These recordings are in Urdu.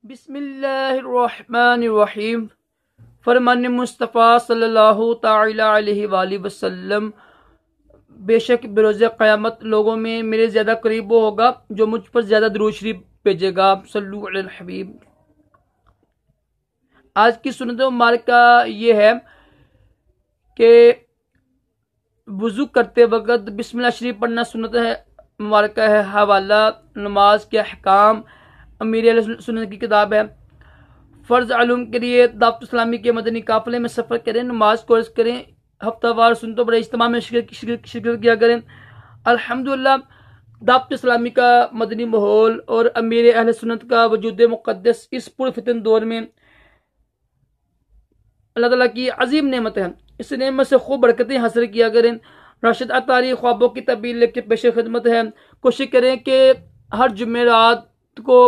بسم اللہ الرحمن الرحیم۔ فرمان مصطفیٰ صلی اللہ تعالی علیہ وآلہ وسلم، بے شک بروز قیامت لوگوں میں میرے زیادہ قریب وہ ہوگا جو مجھ پر زیادہ درود شریف بھیجے گا۔ صلو علی الحبیب۔ آج کی سنت مبارکہ یہ ہے کہ وضو کرتے وقت بسم اللہ شریف پڑھنا سنت ہے، مبارکہ ہے۔ حوالہ نماز کے احکام امیر اہل سنت کی کتاب ہے۔ فرض علوم کے لیے دعوت اسلامی کے مدنی قافلے میں سفر کریں، نماز کورس کریں، ہفتہ وار سنتوں بڑے اجتماع میں شرکت کیا کریں۔ الحمدللہ دعوت اسلامی کا مدنی ماحول اور امیر اہل سنت کا وجود مقدس اس پرفتن دور میں اللہ تعالیٰ کی عظیم نعمت ہے۔ اس نعمت سے خوب برکتیں حاصل کیا کریں۔ راشد اطاری خوابوں کی تعبیر لے کے پیش خدمت ہے۔ کوشش کریں کہ ہر جمعرات کو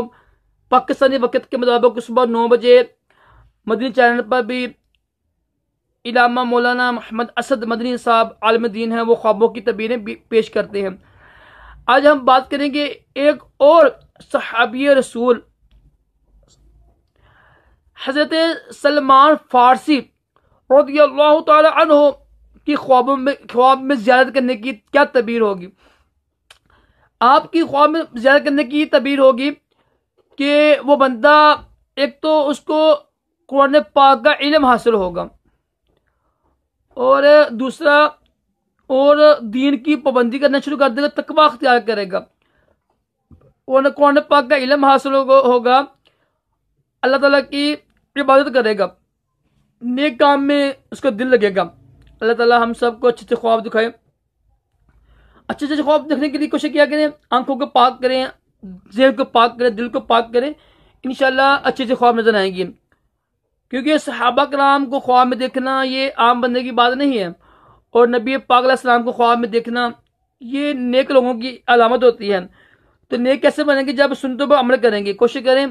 پاکستانی وقت کے مطابق صبح 9 بجے مدنی چینل پر بھی علامہ مولانا محمد اسد مدنی صاحب عالم دین ہیں، وہ خوابوں کی تعبیریں پیش کرتے ہیں۔ آج ہم بات کریں گے ایک اور صحابی رسول حضرت سلمان فارسی رضی اللہ تعالی عنہ کی خواب میں زیارت کرنے کی کیا تعبیر ہوگی۔ آپ کی خواب میں زیارت کرنے کی تعبیر ہوگی کہ وہ بندہ ایک تو اس کو قرآن پاک کا علم حاصل ہوگا، اور دوسرا اور دین کی پابندی کرنا شروع کر دے گا، تقویٰ اختیار کرے گا، قرآن پاک کا علم حاصل ہوگا، اللہ تعالیٰ کی عبادت کرے گا، نیک کام میں اس کا دل لگے گا۔ اللہ تعالیٰ ہم سب کو اچھے خواب دکھائے۔ اچھے خواب دیکھنے کے لیے کوشش کیا کریں، آنکھوں کو پاک کریں، ذہن کو پاک کریں، دل کو پاک کریں، انشاءاللہ اچھے خواب نظر آئیں گے۔ کیونکہ صحابہ کرام کو خواب میں دیکھنا یہ عام بندے کی بات نہیں ہے، اور نبی پاک علیہ السلام کو خواب میں دیکھنا یہ نیک لوگوں کی علامت ہوتی ہے۔ تو نیک کیسے بنیں گے؟ جب سنتوں پر عمل کریں گے۔ کوشش کریں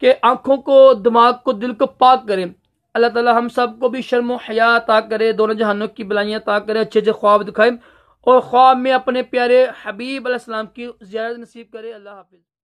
کہ آنکھوں کو، دماغ کو، دل کو پاک کریں۔ اللہ تعالی ہم سب کو بھی شرم و حیا عطا کرے، دونوں جہانوں کی بلائیاں عطا کرے، اچھے خواب دکھائے، اور خواب میں اپنے پیارے حبیب علیہ السلام کی زیارت نصیب کرے۔ اللہ حافظ۔